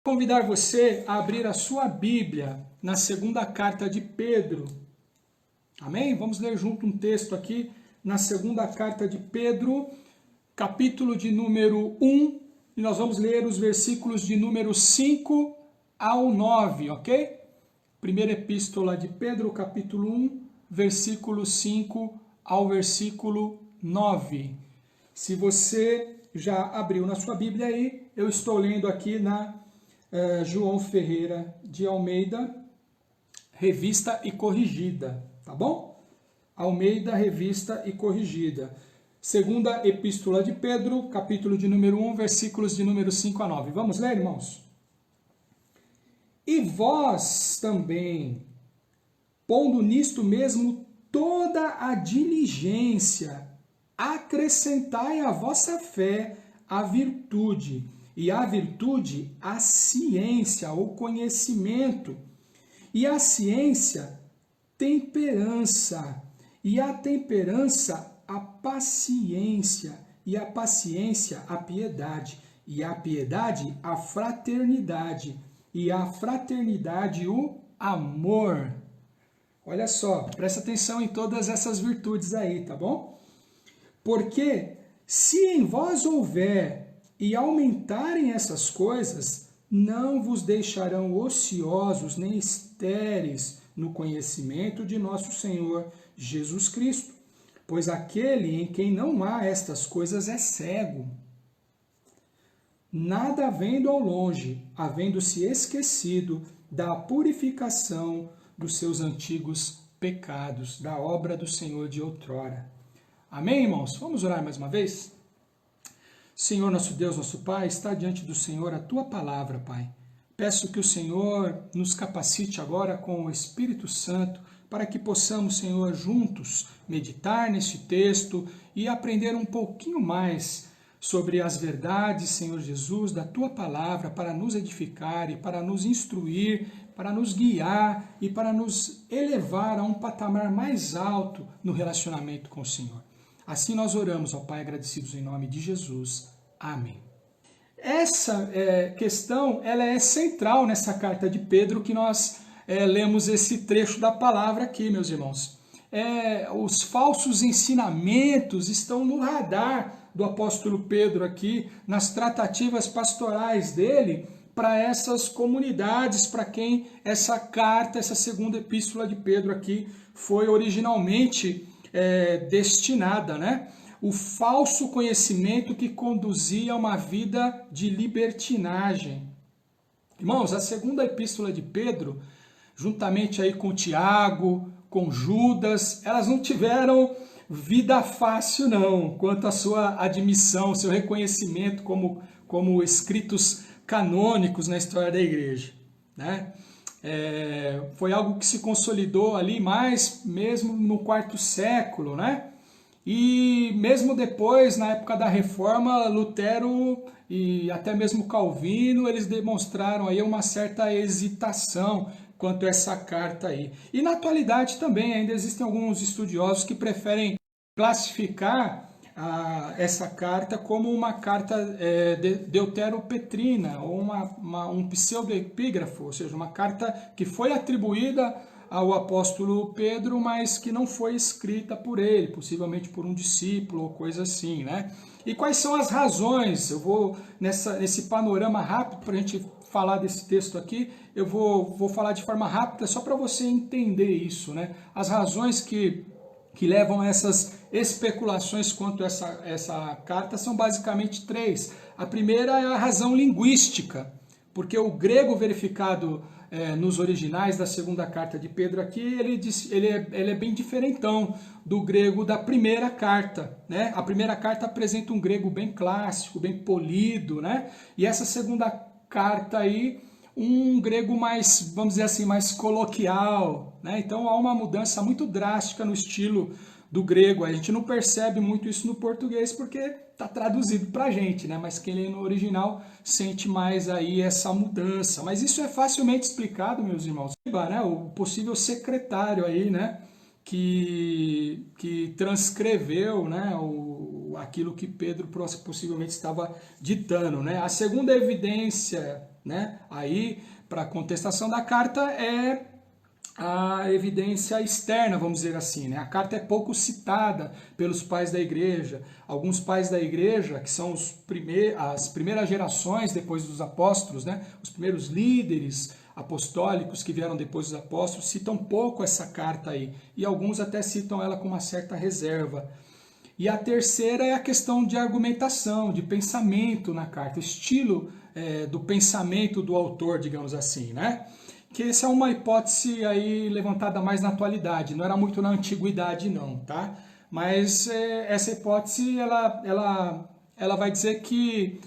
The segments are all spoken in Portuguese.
Convidar você a abrir a sua Bíblia na segunda carta de Pedro. Amém? Vamos ler junto um texto aqui na segunda carta de Pedro, capítulo de número 1, e nós vamos ler os versículos de número 5 ao 9, ok? Primeira epístola de Pedro, capítulo 1, versículo 5 ao versículo 9. Se você já abriu na sua Bíblia aí, eu estou lendo aqui na João Ferreira de Almeida, revista e corrigida, tá bom? Almeida, revista e corrigida. Segunda epístola de Pedro, capítulo de número 1, versículos de número 5 a 9. Vamos ler, irmãos? E vós também, pondo nisto mesmo toda a diligência, acrescentai à vossa fé a virtude, e a virtude, a ciência, o conhecimento, e a ciência, temperança, e a temperança, a paciência, e a paciência, a piedade, e a piedade, a fraternidade, e a fraternidade, o amor. Olha só, presta atenção em todas essas virtudes aí, tá bom? Porque se em vós houver e aumentarem essas coisas, não vos deixarão ociosos nem estéreis no conhecimento de nosso Senhor Jesus Cristo. Pois aquele em quem não há estas coisas é cego, nada vendo ao longe, havendo-se esquecido da purificação dos seus antigos pecados, da obra do Senhor de outrora. Amém, irmãos? Vamos orar mais uma vez? Senhor, nosso Deus, nosso Pai, está diante do Senhor a Tua palavra, Pai. Peço que o Senhor nos capacite agora com o Espírito Santo para que possamos, Senhor, juntos meditar neste texto e aprender um pouquinho mais sobre as verdades, Senhor Jesus, da Tua palavra para nos edificar e para nos instruir, para nos guiar e para nos elevar a um patamar mais alto no relacionamento com o Senhor. Assim nós oramos, ó Pai, agradecidos em nome de Jesus. Amém. Essa questão ela é central nessa carta de Pedro que nós lemos esse trecho da palavra aqui, meus irmãos. Os falsos ensinamentos estão no radar do apóstolo Pedro aqui, nas tratativas pastorais dele para essas comunidades, para quem essa carta, essa segunda epístola de Pedro aqui foi originalmente destinada, né? O falso conhecimento que conduzia a uma vida de libertinagem. Irmãos, a segunda epístola de Pedro, juntamente aí com Tiago, com Judas, elas não tiveram vida fácil não, quanto à sua admissão, seu reconhecimento como escritos canônicos na história da igreja, né? Foi algo que se consolidou ali mais mesmo no quarto século, né? E mesmo depois, na época da Reforma, Lutero e até mesmo Calvino, eles demonstraram aí uma certa hesitação quanto a essa carta aí. E na atualidade também ainda existem alguns estudiosos que preferem classificar essa carta como uma carta deuteropetrina, ou um pseudoepígrafo, ou seja, uma carta que foi atribuída ao apóstolo Pedro, mas que não foi escrita por ele, possivelmente por um discípulo ou coisa assim, né? E quais são as razões? Eu vou, nesse panorama rápido, para a gente falar desse texto aqui, eu vou falar de forma rápida, só para você entender isso, né? As razões que levam a essas especulações quanto a essa carta são basicamente três. A primeira é a razão linguística, porque o grego verificado nos originais da segunda carta de Pedro aqui, ele é bem diferentão do grego da primeira carta, né? A primeira carta apresenta um grego bem clássico, bem polido, né? E essa segunda carta aí, um grego mais, vamos dizer assim, mais coloquial, né? Então há uma mudança muito drástica no estilo do grego. A gente não percebe muito isso no português porque está traduzido para a gente, né? Mas quem lê no original sente mais aí essa mudança. Mas isso é facilmente explicado, meus irmãos. Né? O possível secretário aí, né? Que transcreveu, né? aquilo que Pedro possivelmente estava ditando, né? A segunda evidência, né, aí para a contestação da carta é a evidência externa, vamos dizer assim, né? A carta é pouco citada pelos pais da igreja. Alguns pais da igreja, que são as primeiras gerações depois dos apóstolos, né? Os primeiros líderes apostólicos que vieram depois dos apóstolos, citam pouco essa carta aí. E alguns até citam ela com uma certa reserva. E a terceira é a questão de argumentação, de pensamento na carta, o estilo do pensamento do autor, digamos assim, né? Que essa é uma hipótese aí levantada mais na atualidade, não era muito na antiguidade não, tá? Mas essa hipótese, ela vai dizer que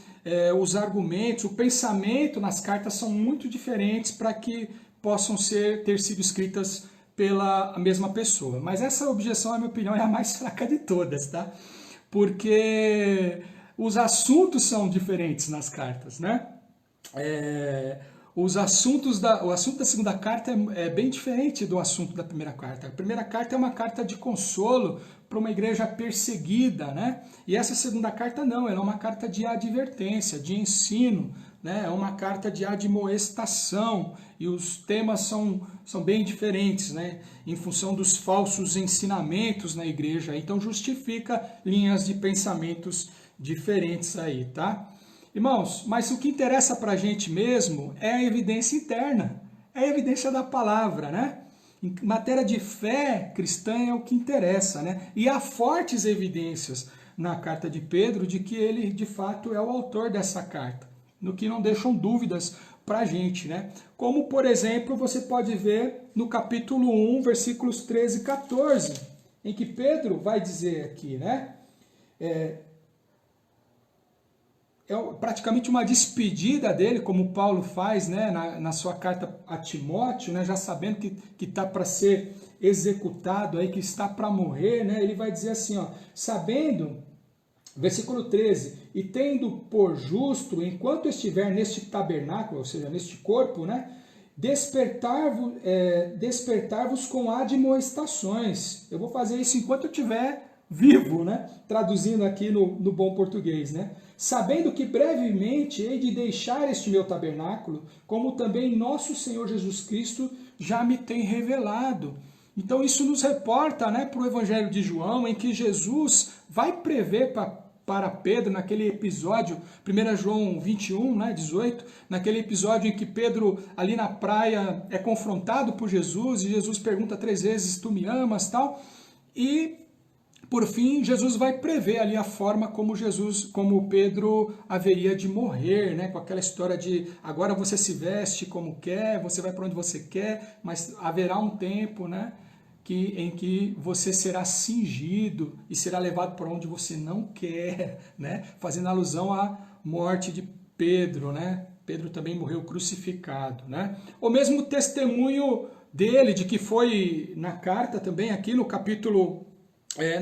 os argumentos, o pensamento nas cartas são muito diferentes para que possam ter sido escritas pela mesma pessoa. Mas essa objeção, na minha opinião, é a mais fraca de todas, tá? Porque os assuntos são diferentes nas cartas, né? O assunto da segunda carta é bem diferente do assunto da primeira carta. A primeira carta é uma carta de consolo para uma igreja perseguida, né? E essa segunda carta não, ela é uma carta de advertência, de ensino, né? É uma carta de admoestação, e os temas são bem diferentes, né? Em função dos falsos ensinamentos na igreja. Então justifica linhas de pensamentos diferentes aí, tá? Irmãos, mas o que interessa para a gente mesmo é a evidência interna, é a evidência da palavra, né? Em matéria de fé cristã é o que interessa, né? E há fortes evidências na carta de Pedro de que ele, de fato, é o autor dessa carta, no que não deixam dúvidas para a gente, né? Como, por exemplo, você pode ver no capítulo 1, versículos 13 e 14, em que Pedro vai dizer aqui, né? É praticamente uma despedida dele, como Paulo faz, né, na sua carta a Timóteo, né, já sabendo que está para ser executado, aí, que está para morrer, né, ele vai dizer assim, ó, sabendo, versículo 13, e tendo por justo, enquanto estiver neste tabernáculo, ou seja, neste corpo, né, despertar-vos com admoestações. Eu vou fazer isso enquanto eu estiver vivo, né? Traduzindo aqui no bom português, né? Sabendo que brevemente hei de deixar este meu tabernáculo, como também nosso Senhor Jesus Cristo já me tem revelado. Então isso nos reporta, né, para o Evangelho de João, em que Jesus vai prever para Pedro, naquele episódio, 1 João 21, né, 18, naquele episódio em que Pedro, ali na praia, é confrontado por Jesus, e Jesus pergunta 3 vezes, tu me amas, tal, e por fim, Jesus vai prever ali a forma como Pedro haveria de morrer, né? Com aquela história de agora você se veste como quer, você vai para onde você quer, mas haverá um tempo, né, em que você será cingido e será levado para onde você não quer, né? Fazendo alusão à morte de Pedro, né? Pedro também morreu crucificado, né? O mesmo testemunho dele, de que foi na carta também, aqui no capítulo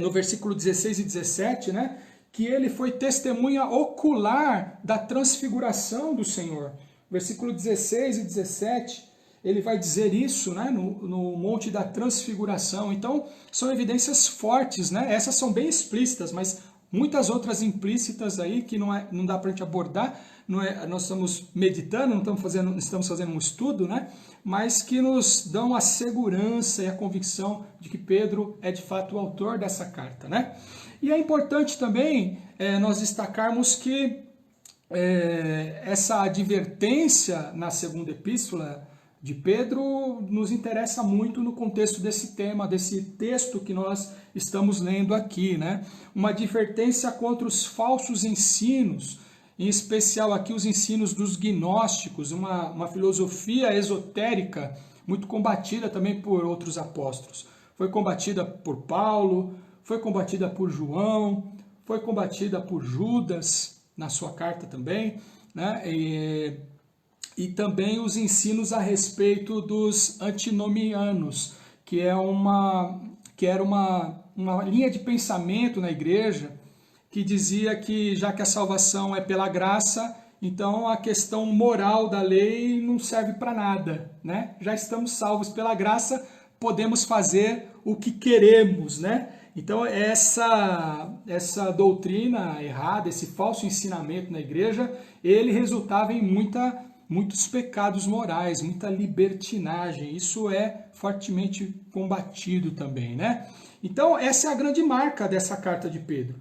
no versículo 16 e 17, né, que ele foi testemunha ocular da transfiguração do Senhor. Versículo 16 e 17, ele vai dizer isso, né, no Monte da Transfiguração. Então, são evidências fortes, né? Essas são bem explícitas, mas muitas outras implícitas aí que não dá para a gente abordar. Nós estamos meditando, não estamos fazendo um estudo, né? Mas que nos dão a segurança e a convicção de que Pedro é de fato o autor dessa carta, né? E é importante também nós destacarmos que essa advertência na segunda epístola de Pedro nos interessa muito no contexto desse tema, desse texto que nós estamos lendo aqui, né? Uma advertência contra os falsos ensinos, em especial aqui os ensinos dos gnósticos, uma filosofia esotérica muito combatida também por outros apóstolos. Foi combatida por Paulo, foi combatida por João, foi combatida por Judas na sua carta também, né? E também os ensinos a respeito dos antinomianos, que era uma linha de pensamento na igreja que dizia que já que a salvação é pela graça, então a questão moral da lei não serve para nada, né? Já estamos salvos pela graça, podemos fazer o que queremos, né? Então essa doutrina errada, esse falso ensinamento na igreja, ele resultava em muitos pecados morais, muita libertinagem. Isso é fortemente combatido também, né? Então essa é a grande marca dessa carta de Pedro.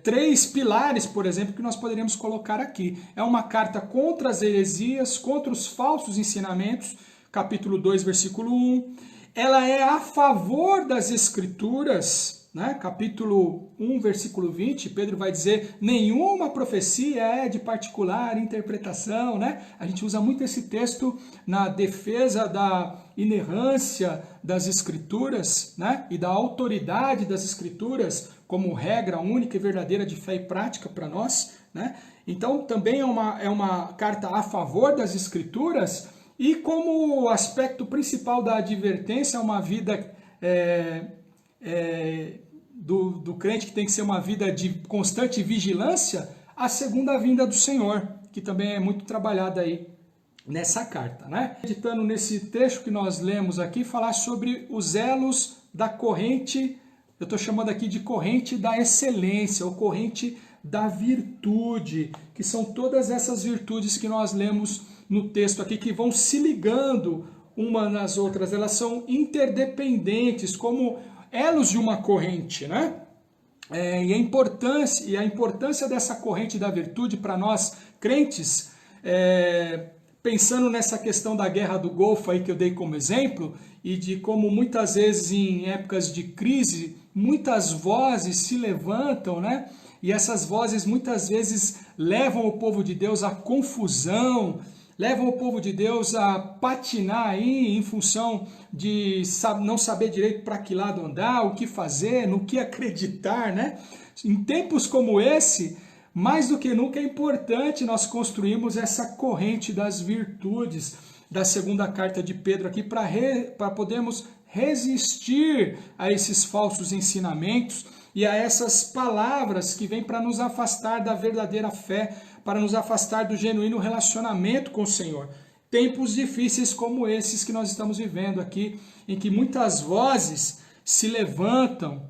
3 pilares, por exemplo, que nós poderíamos colocar aqui. É uma carta contra as heresias, contra os falsos ensinamentos, capítulo 2, versículo 1. Ela é a favor das Escrituras, né? Capítulo 1, versículo 20, Pedro vai dizer, nenhuma profecia é de particular interpretação, né? A gente usa muito esse texto na defesa da inerrância das Escrituras, né? E da autoridade das Escrituras como regra única e verdadeira de fé e prática para nós, né? Então também é uma carta a favor das Escrituras. E como aspecto principal da advertência é uma vida do crente que tem que ser uma vida de constante vigilância, a segunda vinda do Senhor, que também é muito trabalhada aí nessa carta, né? Meditando nesse trecho que nós lemos aqui, falar sobre os elos da corrente, eu estou chamando aqui de corrente da excelência, ou corrente da virtude, que são todas essas virtudes que nós lemos no texto aqui, que vão se ligando uma nas outras, elas são interdependentes, como elos de uma corrente, né? E a importância dessa corrente da virtude para nós crentes, pensando nessa questão da guerra do Golfo aí que eu dei como exemplo, e de como muitas vezes em épocas de crise, muitas vozes se levantam, né? E essas vozes muitas vezes levam o povo de Deus à confusão, levam o povo de Deus a patinar aí em função de não saber direito para que lado andar, o que fazer, no que acreditar, né? Em tempos como esse, mais do que nunca é importante nós construirmos essa corrente das virtudes da segunda carta de Pedro aqui para podermos resistir a esses falsos ensinamentos e a essas palavras que vêm para nos afastar da verdadeira fé, para nos afastar do genuíno relacionamento com o Senhor. Tempos difíceis como esses que nós estamos vivendo aqui, em que muitas vozes se levantam,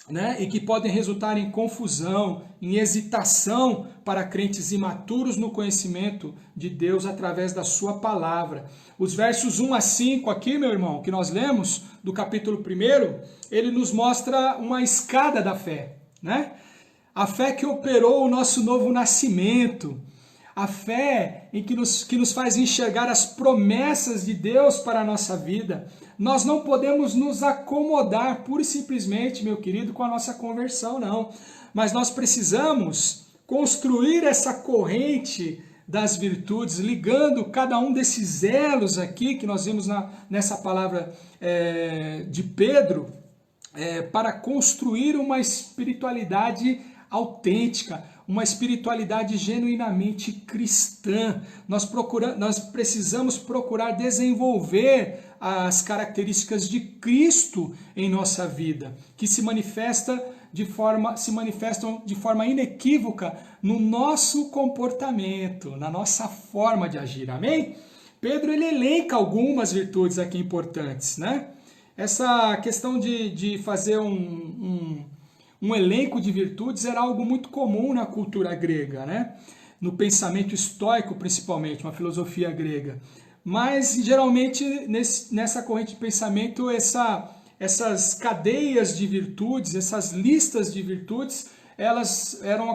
né, e que podem resultar em confusão, em hesitação para crentes imaturos no conhecimento de Deus através da sua palavra. Os versos 1 a 5 aqui, meu irmão, que nós lemos do capítulo 1, ele nos mostra uma escada da fé, né? A fé que operou o nosso novo nascimento, a fé que nos faz enxergar as promessas de Deus para a nossa vida. Nós não podemos nos acomodar pura e simplesmente, meu querido, com a nossa conversão, não. Mas nós precisamos construir essa corrente das virtudes, ligando cada um desses elos aqui, que nós vimos nessa palavra de Pedro, para construir uma espiritualidade autêntica, uma espiritualidade genuinamente cristã. Nós precisamos procurar desenvolver as características de Cristo em nossa vida, que se manifestam de forma inequívoca no nosso comportamento, na nossa forma de agir. Amém? Pedro ele elenca algumas virtudes aqui importantes, né? Essa questão de fazer um elenco de virtudes era algo muito comum na cultura grega, né? No pensamento estoico, principalmente, uma filosofia grega. Mas, geralmente, nessa corrente de pensamento, essas cadeias de virtudes, essas listas de virtudes, elas eram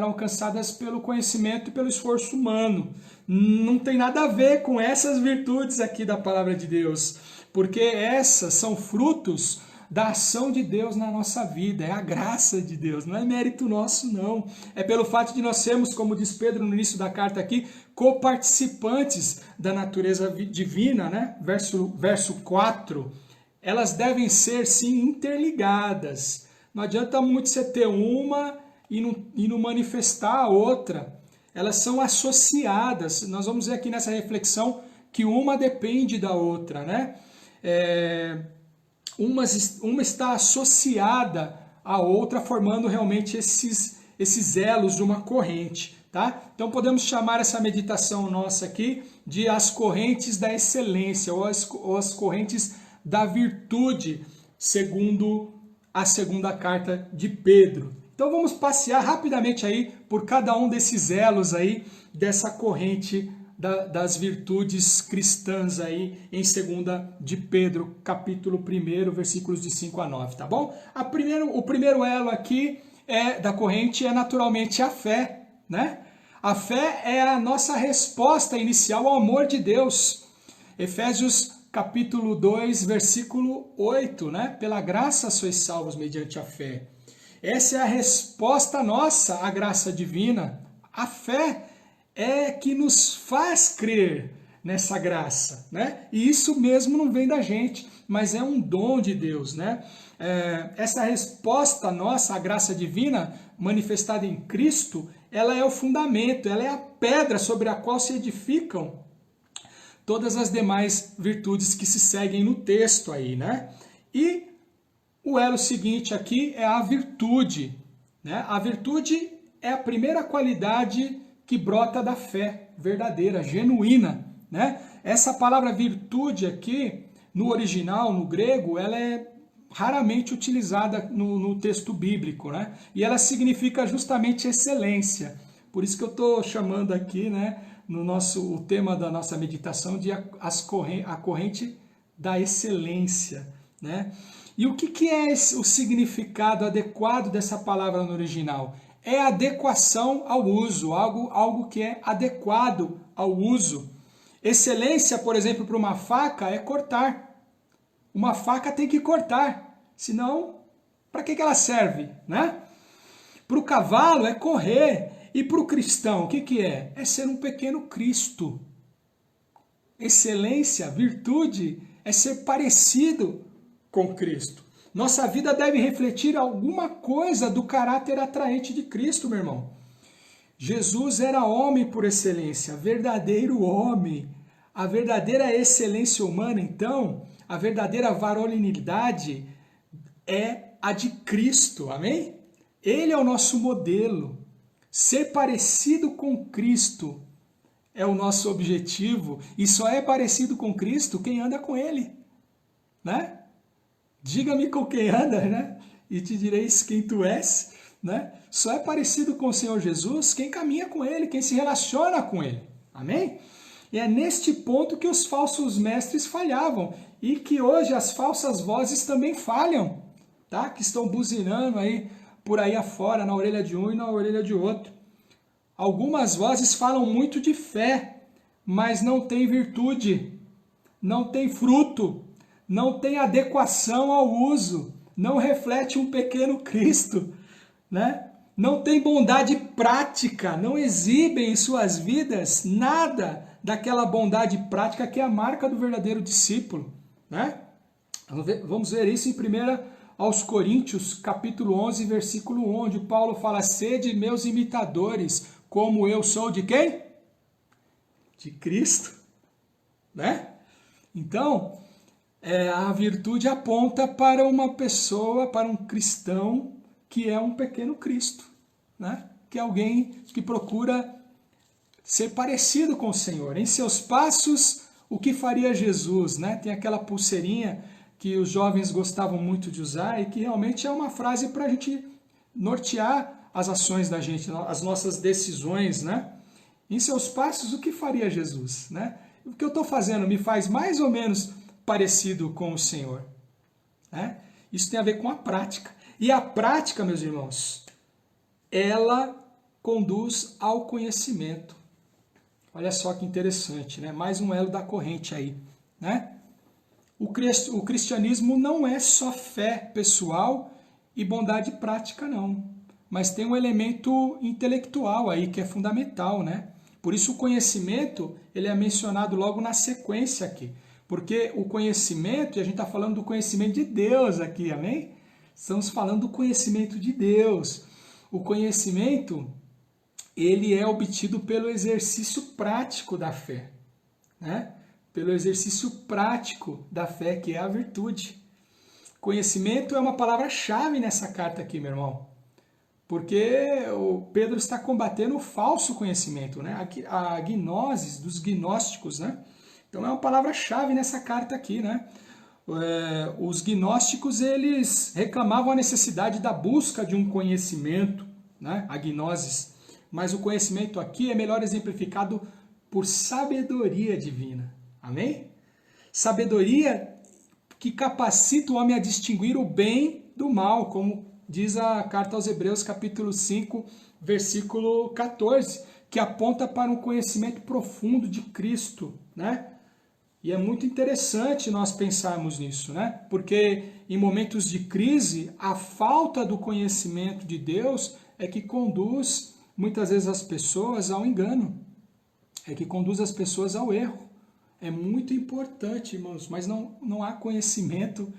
alcançadas pelo conhecimento e pelo esforço humano. Não tem nada a ver com essas virtudes aqui da palavra de Deus, porque essas são frutos da ação de Deus na nossa vida, é a graça de Deus, não é mérito nosso não, é pelo fato de nós sermos, como diz Pedro no início da carta aqui, coparticipantes da natureza divina, né? Verso 4, elas devem ser sim interligadas, não adianta muito você ter uma e não manifestar a outra, elas são associadas, nós vamos ver aqui nessa reflexão que uma depende da outra, né? Uma está associada à outra, formando realmente esses elos de uma corrente, tá? Então podemos chamar essa meditação nossa aqui de as correntes da excelência, ou as correntes da virtude, segundo a segunda carta de Pedro. Então vamos passear rapidamente aí por cada um desses elos aí, dessa corrente das virtudes cristãs aí em 2 de Pedro, capítulo 1, versículos de 5 a 9, tá bom? O primeiro elo aqui da corrente é naturalmente a fé, né? A fé é a nossa resposta inicial ao amor de Deus. Efésios capítulo 2, versículo 8, né? Pela graça sois salvos mediante a fé. Essa é a resposta nossa à graça divina. A fé é que nos faz crer nessa graça, né? E isso mesmo não vem da gente, mas é um dom de Deus, né? Essa resposta nossa à graça divina, manifestada em Cristo, ela é o fundamento, ela é a pedra sobre a qual se edificam todas as demais virtudes que se seguem no texto aí, né? E o elo seguinte aqui é a virtude, né? A virtude é a primeira qualidade que brota da fé verdadeira, genuína, né? Essa palavra virtude aqui, no original, no grego, ela é raramente utilizada no texto bíblico, né? E ela significa justamente excelência. Por isso que eu estou chamando aqui, né, o tema da nossa meditação de a corrente da excelência, né? E o que é o significado adequado dessa palavra no original? É adequação ao uso, algo que é adequado ao uso. Excelência, por exemplo, para uma faca é cortar. Uma faca tem que cortar, senão, para que ela serve, né? Para o cavalo é correr. E para o cristão, o que é? É ser um pequeno Cristo. Excelência, virtude, é ser parecido com Cristo. Nossa vida deve refletir alguma coisa do caráter atraente de Cristo, meu irmão. Jesus era homem por excelência, verdadeiro homem. A verdadeira excelência humana, então, a verdadeira varonilidade é a de Cristo, amém? Ele é o nosso modelo. Ser parecido com Cristo é o nosso objetivo, e só é parecido com Cristo quem anda com Ele, né? Diga-me com quem anda, né? E te direis quem tu és, né? Só é parecido com o Senhor Jesus quem caminha com Ele, quem se relaciona com Ele, amém? E é neste ponto que os falsos mestres falhavam, e que hoje as falsas vozes também falham, tá? Que estão buzinando aí, por aí afora, na orelha de um e na orelha de outro. Algumas vozes falam muito de fé, mas não tem virtude, não tem fruto, não tem adequação ao uso, não reflete um pequeno Cristo, né? Não tem bondade prática, não exibem em suas vidas nada daquela bondade prática que é a marca do verdadeiro discípulo, né? Vamos ver isso em 1 aos Coríntios, capítulo 11, versículo 1, onde Paulo fala: sede meus imitadores, como eu sou de quem? De Cristo, né? Então, a virtude aponta para uma pessoa, para um cristão que é um pequeno Cristo, né? Que é alguém que procura ser parecido com o Senhor. Em seus passos, o que faria Jesus, né? Tem aquela pulseirinha que os jovens gostavam muito de usar e que realmente é uma frase para a gente nortear as ações da gente, as nossas decisões, né? Em seus passos, o que faria Jesus, né? O que eu estou fazendo me faz mais ou menos parecido com o Senhor, né? Isso tem a ver com a prática. E a prática, meus irmãos, ela conduz ao conhecimento. Olha só que interessante, né? Mais um elo da corrente aí, né? O cristianismo não é só fé pessoal e bondade prática, não. Mas tem um elemento intelectual aí que é fundamental, né? Por isso o conhecimento, ele é mencionado logo na sequência aqui. Porque o conhecimento, e a gente está falando do conhecimento de Deus aqui, amém? Estamos falando do conhecimento de Deus. O conhecimento, ele é obtido pelo exercício prático da fé, né? Pelo exercício prático da fé, que é a virtude. Conhecimento é uma palavra-chave nessa carta aqui, meu irmão. Porque o Pedro está combatendo o falso conhecimento, né? A gnose dos gnósticos, né? Então é uma palavra-chave nessa carta aqui, né? os gnósticos, eles reclamavam a necessidade da busca de um conhecimento, né? A gnosis. Mas o conhecimento aqui é melhor exemplificado por sabedoria divina. Amém? Sabedoria que capacita o homem a distinguir o bem do mal, como diz a carta aos Hebreus, capítulo 5, versículo 14, que aponta para um conhecimento profundo de Cristo, né? E é muito interessante nós pensarmos nisso, né? Porque em momentos de crise, a falta do conhecimento de Deus é que conduz muitas vezes as pessoas ao engano, é que conduz as pessoas ao erro. É muito importante, irmãos, mas não há conhecimento,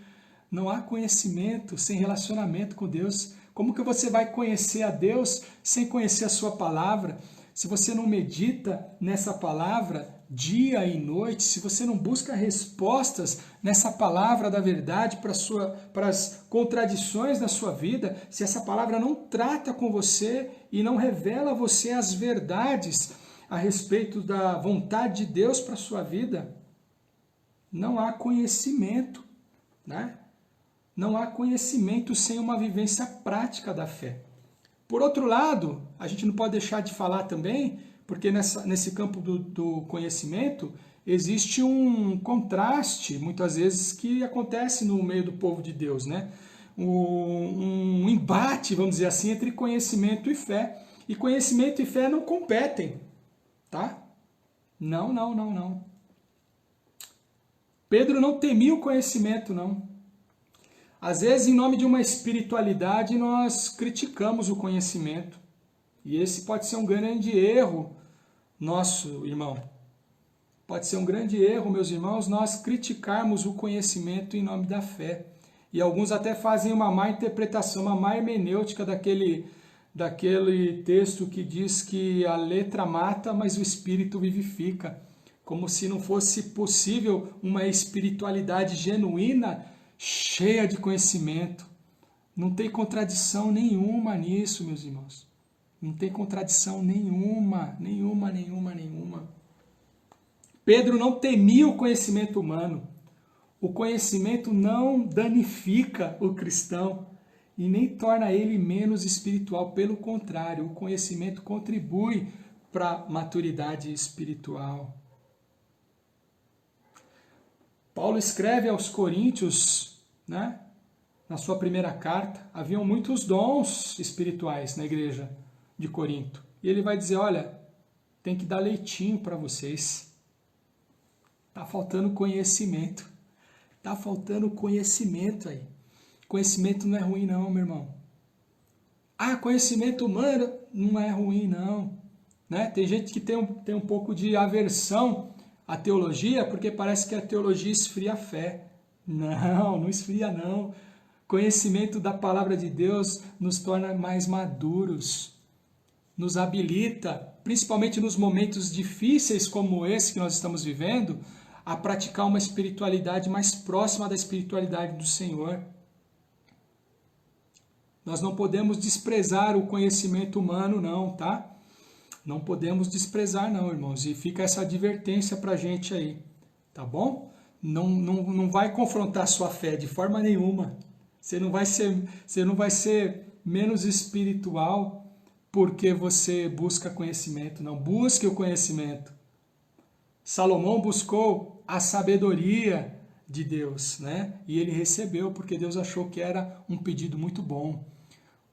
não há conhecimento sem relacionamento com Deus. Como que você vai conhecer a Deus sem conhecer a sua palavra? Se você não medita nessa palavra dia e noite, se você não busca respostas nessa palavra da verdade para as contradições da sua vida, se essa palavra não trata com você e não revela a você as verdades a respeito da vontade de Deus para a sua vida, não há conhecimento, né? Não há conhecimento sem uma vivência prática da fé. Por outro lado, a gente não pode deixar de falar também, porque nesse campo do conhecimento existe um contraste, muitas vezes, que acontece no meio do povo de Deus, né? Um embate, vamos dizer assim, entre conhecimento e fé. E conhecimento e fé não competem, tá? Não. Pedro não temia o conhecimento, não. Às vezes, em nome de uma espiritualidade, nós criticamos o conhecimento. E esse pode ser um grande erro nosso, irmão. Pode ser um grande erro, meus irmãos, nós criticarmos o conhecimento em nome da fé. E alguns até fazem uma má interpretação, uma má hermenêutica daquele texto que diz que a letra mata, mas o espírito vivifica. Como se não fosse possível uma espiritualidade genuína, cheia de conhecimento. Não tem contradição nenhuma nisso, meus irmãos. Não tem contradição nenhuma. Pedro não temia o conhecimento humano. O conhecimento não danifica o cristão e nem torna ele menos espiritual. Pelo contrário, o conhecimento contribui para a maturidade espiritual. Paulo escreve aos Coríntios, né, na sua primeira carta, haviam muitos dons espirituais na igreja de Corinto. E ele vai dizer, olha, tem que dar leitinho para vocês. Está faltando conhecimento. Está faltando conhecimento aí. Conhecimento não é ruim não, meu irmão. Ah, conhecimento humano não é ruim não. Né? Tem gente que tem um pouco de aversão à teologia, porque parece que a teologia esfria a fé. Não esfria não. Conhecimento da palavra de Deus nos torna mais maduros. Nos habilita, principalmente nos momentos difíceis como esse que nós estamos vivendo, a praticar uma espiritualidade mais próxima da espiritualidade do Senhor. Nós não podemos desprezar o conhecimento humano, não, tá? Não podemos desprezar, não, irmãos. E fica essa advertência pra gente aí, tá bom? Não vai confrontar sua fé de forma nenhuma. Você não vai ser menos espiritual porque você busca conhecimento, não. Busque o conhecimento. Salomão buscou a sabedoria de Deus, né? E ele recebeu porque Deus achou que era um pedido muito bom,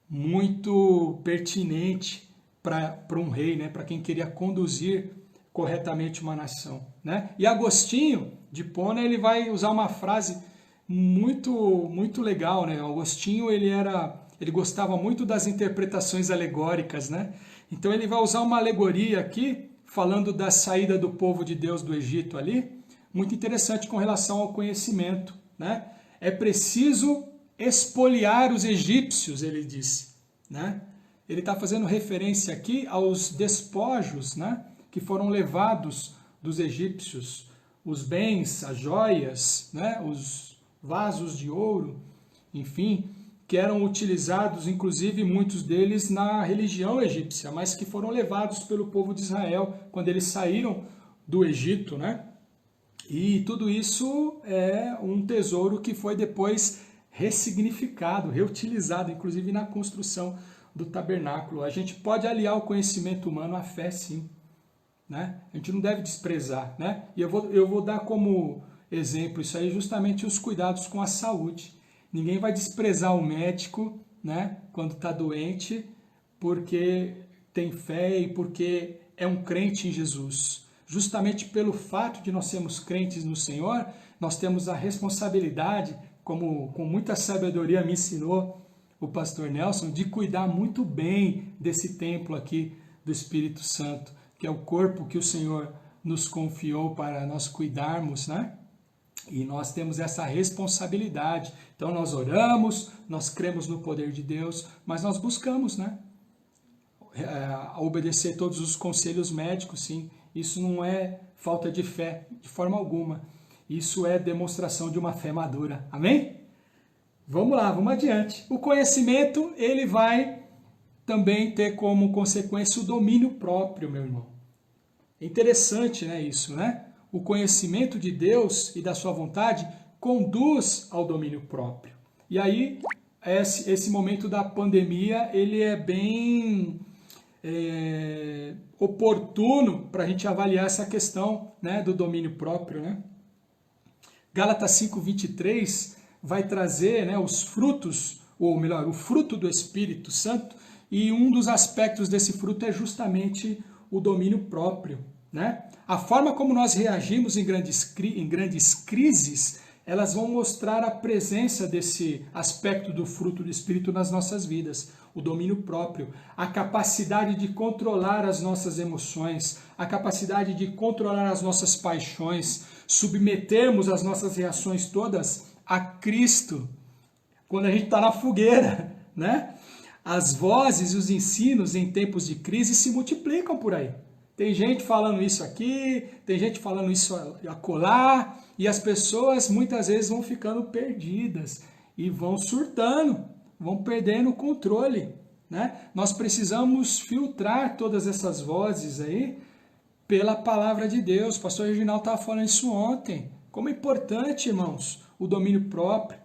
muito pertinente para um rei, né? Para quem queria conduzir corretamente uma nação, né? E Agostinho de Hipona, ele vai usar uma frase muito legal, né? Agostinho, ele gostava muito das interpretações alegóricas, né? Então ele vai usar uma alegoria aqui, falando da saída do povo de Deus do Egito ali, muito interessante com relação ao conhecimento, né? É preciso expoliar os egípcios, ele disse, né? Ele está fazendo referência aqui aos despojos, né, que foram levados dos egípcios, os bens, as joias, né, os vasos de ouro, enfim, que eram utilizados, inclusive muitos deles na religião egípcia, mas que foram levados pelo povo de Israel quando eles saíram do Egito, né? E tudo isso é um tesouro que foi depois ressignificado, reutilizado, inclusive na construção do tabernáculo. A gente pode aliar o conhecimento humano à fé, sim, né? A gente não deve desprezar, né? E eu vou dar como exemplo isso aí justamente os cuidados com a saúde. Ninguém vai desprezar o médico, né, quando está doente, porque tem fé e porque é um crente em Jesus. Justamente pelo fato de nós sermos crentes no Senhor, nós temos a responsabilidade, como com muita sabedoria me ensinou o pastor Nelson, de cuidar muito bem desse templo aqui do Espírito Santo, que é o corpo que o Senhor nos confiou para nós cuidarmos, né? E nós temos essa responsabilidade. Então nós oramos, nós cremos no poder de Deus, mas nós buscamos, né, obedecer todos os conselhos médicos, sim. Isso não é falta de fé, de forma alguma. Isso é demonstração de uma fé madura. Amém? Vamos lá, vamos adiante. O conhecimento, ele vai também ter como consequência o domínio próprio, meu irmão. É interessante, né, isso, né? O conhecimento de Deus e da sua vontade conduz ao domínio próprio. E aí, esse momento da pandemia, ele é bem oportuno para a gente avaliar essa questão, né, do domínio próprio, né? Gálatas 5:23 vai trazer, né, os frutos, ou melhor, o fruto do Espírito Santo, e um dos aspectos desse fruto é justamente o domínio próprio, né? A forma como nós reagimos em grandes crises, elas vão mostrar a presença desse aspecto do fruto do Espírito nas nossas vidas. O domínio próprio, a capacidade de controlar as nossas emoções, a capacidade de controlar as nossas paixões, submetermos as nossas reações todas a Cristo, quando a gente está na fogueira, né? As vozes e os ensinos em tempos de crise se multiplicam por aí. Tem gente falando isso aqui, tem gente falando isso acolá, e as pessoas muitas vezes vão ficando perdidas e vão surtando, vão perdendo o controle, né? Nós precisamos filtrar todas essas vozes aí pela palavra de Deus. O pastor Reginaldo estava falando isso ontem. Como é importante, irmãos, o domínio próprio.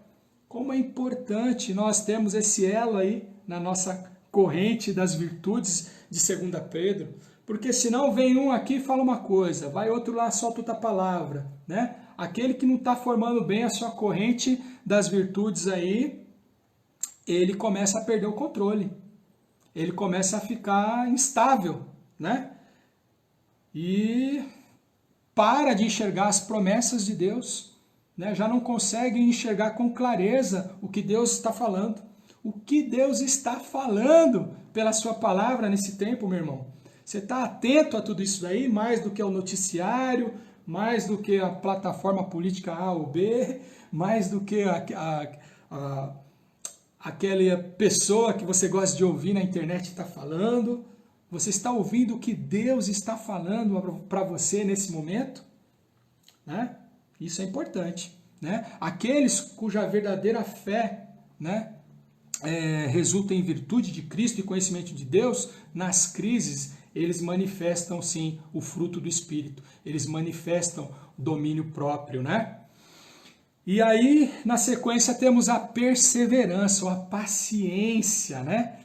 Como é importante nós termos esse elo aí na nossa corrente das virtudes de 2 Pedro. Porque senão vem um aqui e fala uma coisa, vai outro lá solta outra palavra, né? Aquele que não está formando bem a sua corrente das virtudes aí, ele começa a perder o controle. Ele começa a ficar instável, né? E para de enxergar as promessas de Deus, né? Já não consegue enxergar com clareza o que Deus está falando. O que Deus está falando pela sua palavra nesse tempo, meu irmão? Você está atento a tudo isso daí, mais do que ao noticiário, mais do que a plataforma política A ou B, mais do que aquela pessoa que você gosta de ouvir na internet está falando. Você está ouvindo o que Deus está falando para você nesse momento? Né? Isso é importante. Né? Aqueles cuja verdadeira fé, né, resulta em virtude de Cristo e conhecimento de Deus, nas crises, eles manifestam sim o fruto do Espírito, eles manifestam o domínio próprio, né? E aí, na sequência, temos a perseverança, ou a paciência, né?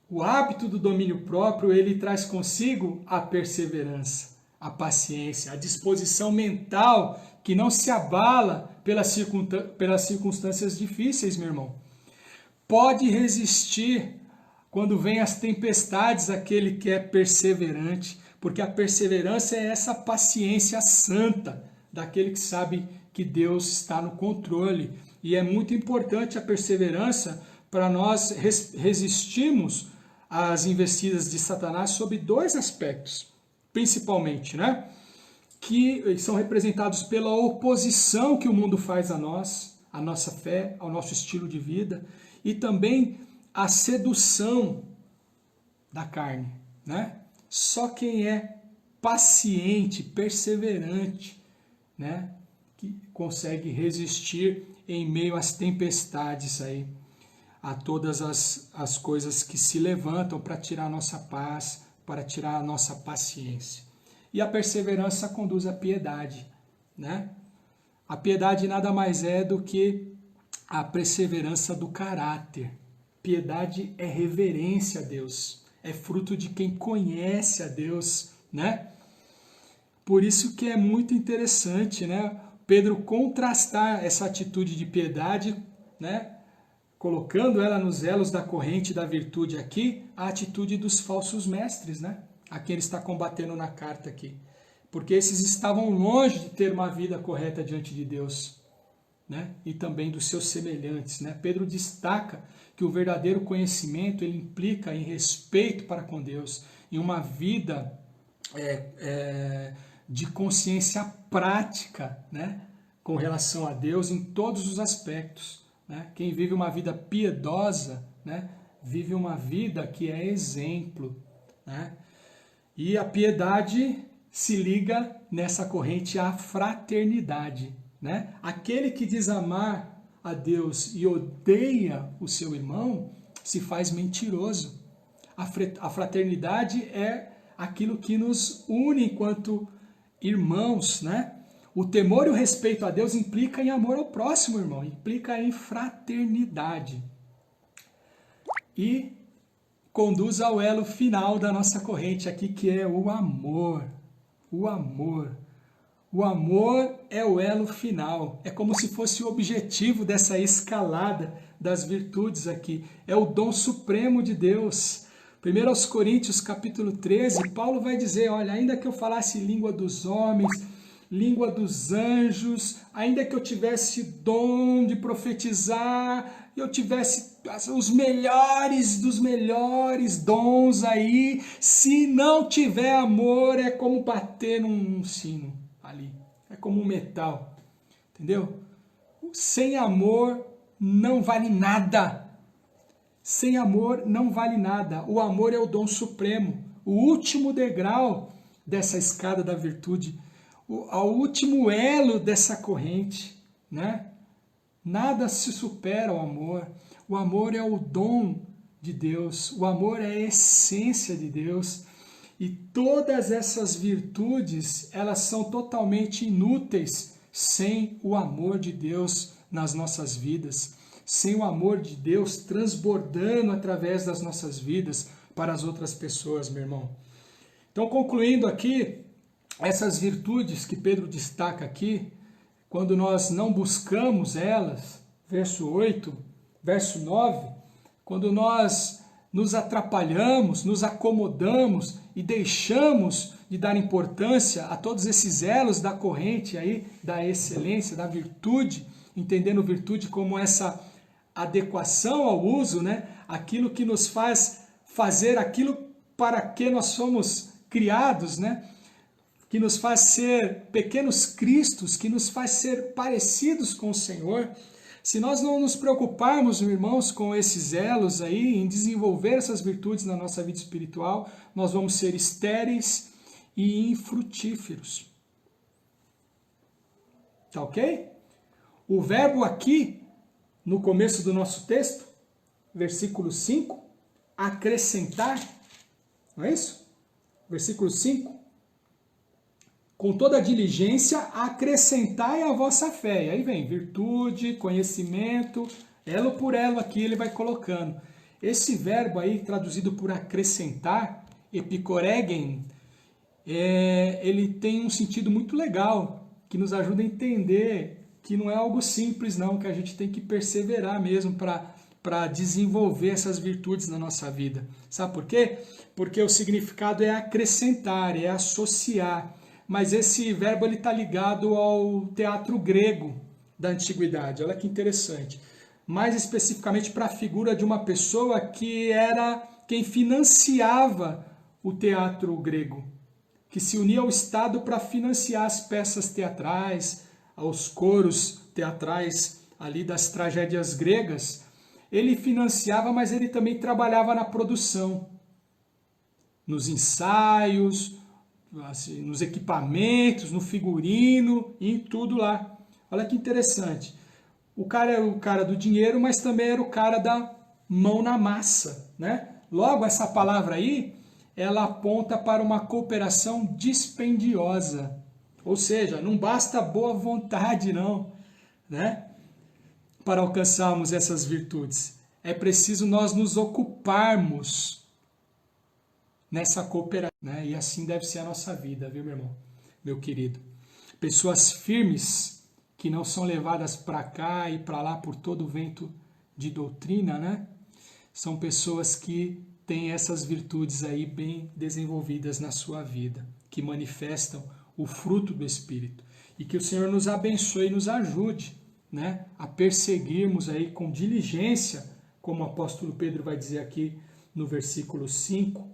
O hábito do domínio próprio, ele traz consigo a perseverança, a paciência, a disposição mental que não se abala pelas circunstâncias difíceis, meu irmão. Pode resistir quando vem as tempestades aquele que é perseverante, porque a perseverança é essa paciência santa daquele que sabe que Deus está no controle. E é muito importante a perseverança para nós resistirmos às investidas de Satanás sob dois aspectos, principalmente, né? Que são representados pela oposição que o mundo faz a nós, à nossa fé, ao nosso estilo de vida, e também a sedução da carne, né? Só quem é paciente, perseverante, né, que consegue resistir em meio às tempestades aí, a todas as coisas que se levantam para tirar a nossa paz, para tirar a nossa paciência. E a perseverança conduz à piedade, né? A piedade nada mais é do que a perseverança do caráter. Piedade é reverência a Deus, é fruto de quem conhece a Deus, né? Por isso que é muito interessante, né, Pedro contrastar essa atitude de piedade, né, colocando ela nos elos da corrente da virtude aqui, a atitude dos falsos mestres, né? A quem ele está combatendo na carta aqui. Porque esses estavam longe de ter uma vida correta diante de Deus, né? E também dos seus semelhantes, né? Pedro destaca que o verdadeiro conhecimento ele implica em respeito para com Deus, em uma vida de consciência prática, né? Com relação a Deus em todos os aspectos, né? Quem vive uma vida piedosa, né? Vive uma vida que é exemplo, né? E a piedade se liga nessa corrente à fraternidade, né? Aquele que diz amar a Deus e odeia o seu irmão se faz mentiroso. A fraternidade é aquilo que nos une enquanto irmãos, né? O temor e o respeito a Deus implica em amor ao próximo, irmão, implica em fraternidade. E conduz ao elo final da nossa corrente aqui, que é o amor. O amor. O amor é o elo final. É como se fosse o objetivo dessa escalada das virtudes aqui. É o dom supremo de Deus. 1 Coríntios capítulo 13, Paulo vai dizer, olha, ainda que eu falasse língua dos homens, língua dos anjos, ainda que eu tivesse dom de profetizar, eu tivesse os melhores dos melhores dons aí, se não tiver amor, é como bater num sino ali, é como um metal, entendeu? Sem amor não vale nada. Sem amor não vale nada. O amor é o dom supremo, o último degrau dessa escada da virtude, o último elo dessa corrente, né? Nada se supera ao amor. O amor é o dom de Deus, o amor é a essência de Deus. E todas essas virtudes, elas são totalmente inúteis sem o amor de Deus nas nossas vidas, sem o amor de Deus transbordando através das nossas vidas para as outras pessoas, meu irmão. Então, concluindo aqui, essas virtudes que Pedro destaca aqui, quando nós não buscamos elas, verso 8, verso 9, quando nós nos atrapalhamos, nos acomodamos e deixamos de dar importância a todos esses elos da corrente aí, da excelência, da virtude, entendendo virtude como essa adequação ao uso, né? Aquilo que nos faz fazer aquilo para que nós somos criados, né? Que nos faz ser pequenos cristos, que nos faz ser parecidos com o Senhor. Se nós não nos preocuparmos, irmãos, com esses elos aí, em desenvolver essas virtudes na nossa vida espiritual, nós vamos ser estéreis e infrutíferos. Tá ok? O verbo aqui, no começo do nosso texto, versículo 5, acrescentar, não é isso? Versículo 5. Com toda diligência, acrescentai a vossa fé. E aí vem virtude, conhecimento, elo por elo aqui ele vai colocando. Esse verbo aí, traduzido por acrescentar, epicoregen, ele tem um sentido muito legal, que nos ajuda a entender que não é algo simples não, que a gente tem que perseverar mesmo para desenvolver essas virtudes na nossa vida. Sabe por quê? Porque o significado é acrescentar, é associar. Mas esse verbo está ligado ao teatro grego da antiguidade. Olha que interessante. Mais especificamente para a figura de uma pessoa que era quem financiava o teatro grego, que se unia ao Estado para financiar as peças teatrais, aos coros teatrais ali das tragédias gregas. Ele financiava, mas ele também trabalhava na produção, nos ensaios, assim, nos equipamentos, no figurino e em tudo lá. Olha que interessante. O cara era o cara do dinheiro, mas também era o cara da mão na massa, né? Logo, essa palavra aí, ela aponta para uma cooperação dispendiosa. Ou seja, não basta boa vontade não, né? Para alcançarmos essas virtudes. É preciso nós nos ocuparmos nessa cooperação, né? E assim deve ser a nossa vida, viu, meu irmão? Meu querido. Pessoas firmes que não são levadas para cá e para lá por todo o vento de doutrina, né? São pessoas que têm essas virtudes aí bem desenvolvidas na sua vida, que manifestam o fruto do Espírito. E que o Senhor nos abençoe e nos ajude, né, a perseguirmos aí com diligência, como o apóstolo Pedro vai dizer aqui no versículo 5,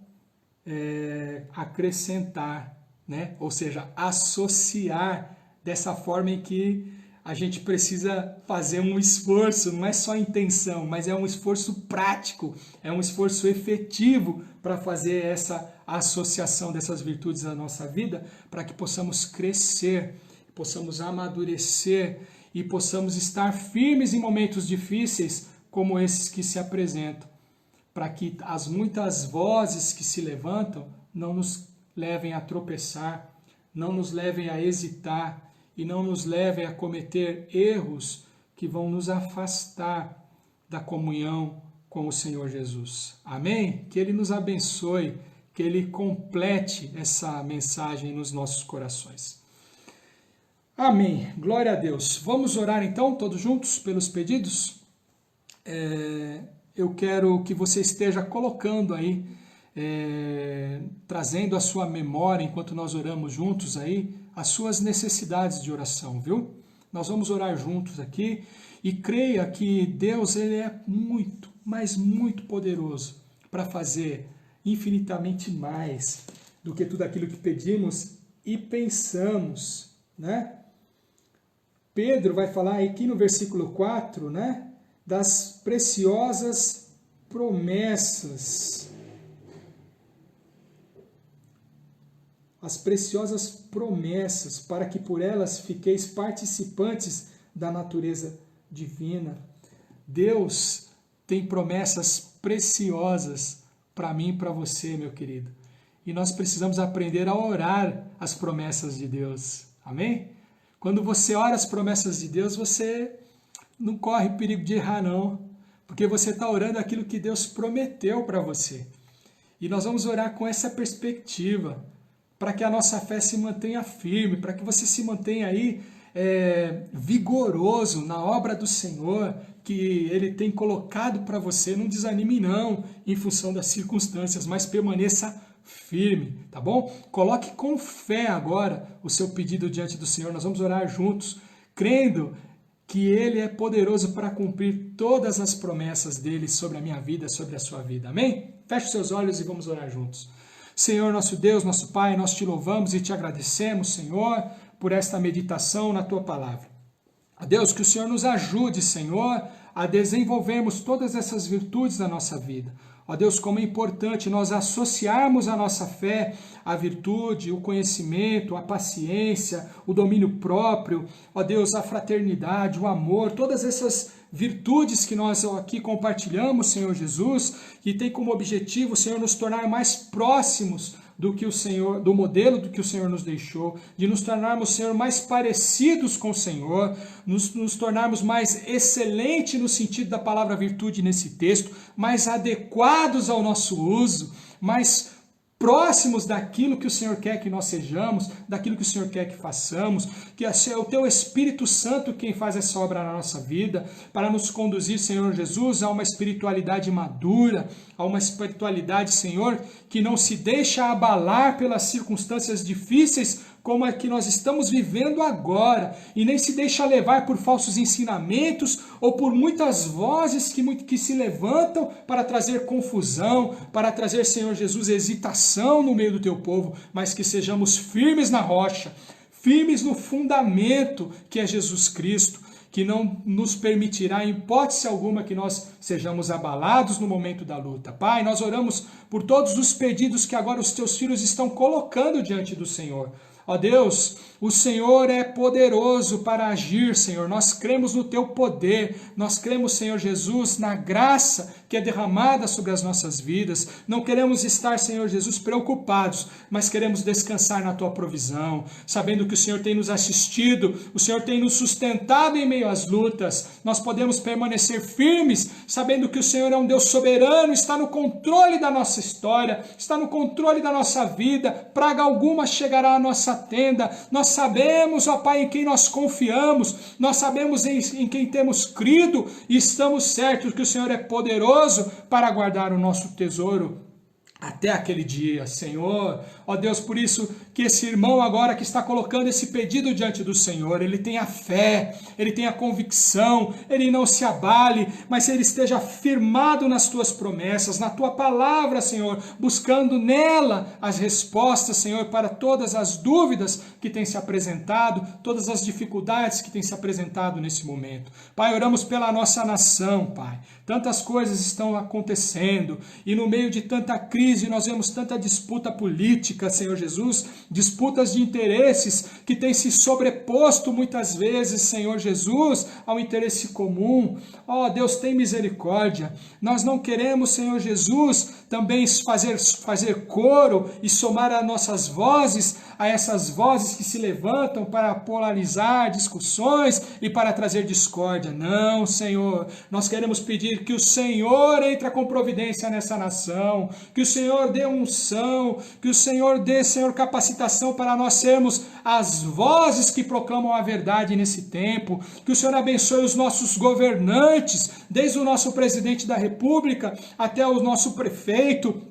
acrescentar, né, ou seja, associar dessa forma em que a gente precisa fazer um esforço, não é só intenção, mas é um esforço prático, é um esforço efetivo para fazer essa associação dessas virtudes na nossa vida, para que possamos crescer, possamos amadurecer e possamos estar firmes em momentos difíceis como esses que se apresentam, para que as muitas vozes que se levantam não nos levem a tropeçar, não nos levem a hesitar, e não nos levem a cometer erros que vão nos afastar da comunhão com o Senhor Jesus. Amém? Que Ele nos abençoe, que Ele complete essa mensagem nos nossos corações. Amém. Glória a Deus. Vamos orar então, todos juntos, pelos pedidos? Eu quero que você esteja colocando aí, trazendo à sua memória, enquanto nós oramos juntos aí, as suas necessidades de oração, viu? Nós vamos orar juntos aqui e creia que Deus ele é muito, mas muito poderoso para fazer infinitamente mais do que tudo aquilo que pedimos e pensamos, né? Pedro vai falar aqui no versículo 4, né, das preciosas promessas. As preciosas promessas, para que por elas fiqueis participantes da natureza divina. Deus tem promessas preciosas para mim e para você, meu querido. E nós precisamos aprender a orar as promessas de Deus. Amém? Quando você ora as promessas de Deus, você não corre perigo de errar, não. Porque você está orando aquilo que Deus prometeu para você. E nós vamos orar com essa perspectiva, para que a nossa fé se mantenha firme, para que você se mantenha aí vigoroso na obra do Senhor, que Ele tem colocado para você. Não desanime não, em função das circunstâncias, mas permaneça firme, tá bom? Coloque com fé agora o seu pedido diante do Senhor. Nós vamos orar juntos, crendo que Ele é poderoso para cumprir todas as promessas dEle sobre a minha vida, sobre a sua vida. Amém? Feche os seus olhos e vamos orar juntos. Senhor, nosso Deus, nosso Pai, nós te louvamos e te agradecemos, Senhor, por esta meditação na Tua Palavra. A Deus, que o Senhor nos ajude, Senhor, a desenvolvermos todas essas virtudes na nossa vida. Ó Deus, como é importante nós associarmos a nossa fé à virtude, o conhecimento, a paciência, o domínio próprio, ó Deus, a fraternidade, o amor, todas essas virtudes que nós aqui compartilhamos, Senhor Jesus, que tem como objetivo, Senhor, nos tornar mais próximos do que o Senhor, do modelo do que o Senhor nos deixou, de nos tornarmos, Senhor, mais parecidos com o Senhor, nos tornarmos mais excelentes no sentido da palavra virtude nesse texto, mais adequados ao nosso uso, mais próximos daquilo que o Senhor quer que nós sejamos, daquilo que o Senhor quer que façamos, que é o Teu Espírito Santo quem faz essa obra na nossa vida, para nos conduzir, Senhor Jesus, a uma espiritualidade madura, a uma espiritualidade, Senhor, que não se deixa abalar pelas circunstâncias difíceis como a que nós estamos vivendo agora, e nem se deixa levar por falsos ensinamentos ou por muitas vozes que se levantam para trazer confusão, para trazer, Senhor Jesus, hesitação no meio do Teu povo, mas que sejamos firmes na rocha, firmes no fundamento que é Jesus Cristo, que não nos permitirá, em hipótese alguma, que nós sejamos abalados no momento da luta. Pai, nós oramos por todos os pedidos que agora os Teus filhos estão colocando diante do Senhor. Ó Deus, o Senhor é poderoso para agir, Senhor. Nós cremos no teu poder. Nós cremos, Senhor Jesus, na graça que é derramada sobre as nossas vidas. Não queremos estar, Senhor Jesus, preocupados, mas queremos descansar na tua provisão, sabendo que o Senhor tem nos assistido, o Senhor tem nos sustentado em meio às lutas. Nós podemos permanecer firmes, sabendo que o Senhor é um Deus soberano, está no controle da nossa história, está no controle da nossa vida. Praga alguma chegará à nossa tenda. Nós sabemos, ó Pai, em quem nós confiamos, nós sabemos em quem temos crido e estamos certos que o Senhor é poderoso para guardar o nosso tesouro até aquele dia, Senhor. Ó Deus, por isso que esse irmão agora que está colocando esse pedido diante do Senhor, ele tenha fé, ele tenha convicção, ele não se abale, mas ele esteja firmado nas tuas promessas, na tua palavra, Senhor, buscando nela as respostas, Senhor, para todas as dúvidas que têm se apresentado, todas as dificuldades que têm se apresentado nesse momento. Pai, oramos pela nossa nação, Pai. Tantas coisas estão acontecendo e no meio de tanta crise nós vemos tanta disputa política, Senhor Jesus, disputas de interesses que têm se sobreposto muitas vezes, Senhor Jesus, ao interesse comum. Ó Deus, tem misericórdia. Nós não queremos, Senhor Jesus, também fazer coro e somar as nossas vozes a essas vozes que se levantam para polarizar discussões e para trazer discórdia. Não, Senhor, nós queremos pedir que o Senhor entre com providência nessa nação, que o Senhor dê unção, que o Senhor dê, Senhor, capacitação para nós sermos as vozes que proclamam a verdade nesse tempo, que o Senhor abençoe os nossos governantes, desde o nosso presidente da República até o nosso prefeito,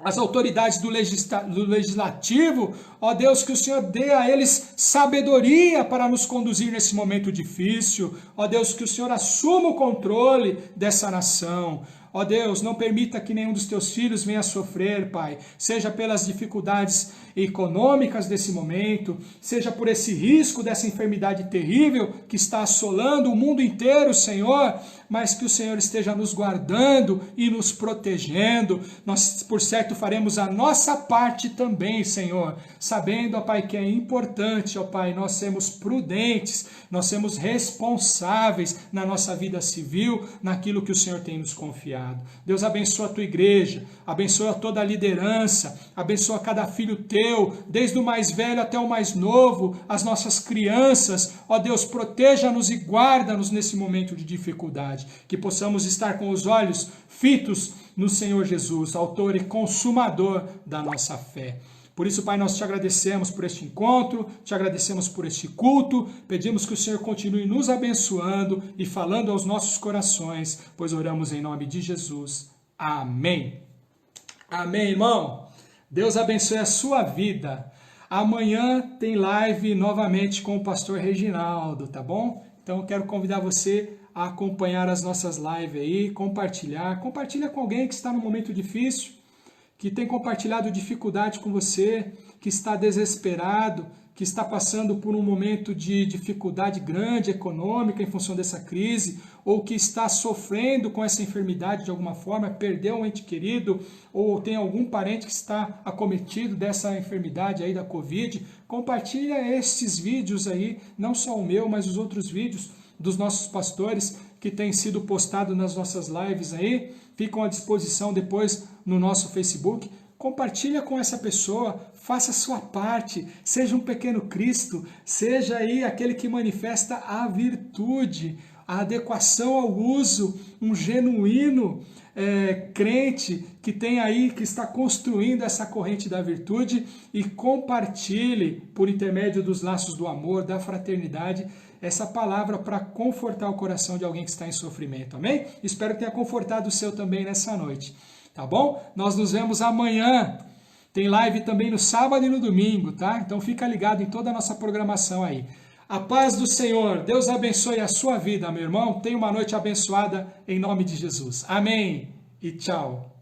as autoridades do legislativo. Ó Deus, que o Senhor dê a eles sabedoria para nos conduzir nesse momento difícil. Ó Deus, que o Senhor assuma o controle dessa nação. Ó Deus, não permita que nenhum dos teus filhos venha a sofrer, Pai, seja pelas dificuldades econômicas desse momento, seja por esse risco dessa enfermidade terrível que está assolando o mundo inteiro, Senhor, mas que o Senhor esteja nos guardando e nos protegendo. Nós, por certo, faremos a nossa parte também, Senhor, sabendo, ó Pai, que é importante, ó Pai, nós sermos prudentes, nós sermos responsáveis na nossa vida civil, naquilo que o Senhor tem nos confiado. Deus, abençoa a tua igreja, abençoa toda a liderança, abençoa cada filho teu, desde o mais velho até o mais novo, as nossas crianças. Ó Deus, proteja-nos e guarda-nos nesse momento de dificuldade, que possamos estar com os olhos fitos no Senhor Jesus, autor e consumador da nossa fé. Por isso, Pai, nós te agradecemos por este encontro, te agradecemos por este culto, pedimos que o Senhor continue nos abençoando e falando aos nossos corações, pois oramos em nome de Jesus. Amém. Amém, irmão. Deus abençoe a sua vida. Amanhã tem live novamente com o pastor Reginaldo, tá bom? Então eu quero convidar você a acompanhar as nossas lives aí, compartilha com alguém que está num momento difícil, que tem compartilhado dificuldade com você, que está desesperado, que está passando por um momento de dificuldade grande econômica em função dessa crise, ou que está sofrendo com essa enfermidade de alguma forma, perdeu um ente querido, ou tem algum parente que está acometido dessa enfermidade aí da Covid. Compartilha esses vídeos aí, não só o meu, mas os outros vídeos dos nossos pastores que têm sido postados nas nossas lives aí, ficam à disposição depois no nosso Facebook. Compartilha com essa pessoa, faça a sua parte, seja um pequeno Cristo, seja aí aquele que manifesta a virtude, a adequação ao uso, um genuíno crente que tem aí, que está construindo essa corrente da virtude, e compartilhe por intermédio dos laços do amor, da fraternidade, essa palavra para confortar o coração de alguém que está em sofrimento, amém? Espero que tenha confortado o seu também nessa noite, tá bom? Nós nos vemos amanhã, tem live também no sábado e no domingo, tá? Então fica ligado em toda a nossa programação aí. A paz do Senhor, Deus abençoe a sua vida, meu irmão, tenha uma noite abençoada em nome de Jesus, amém e tchau.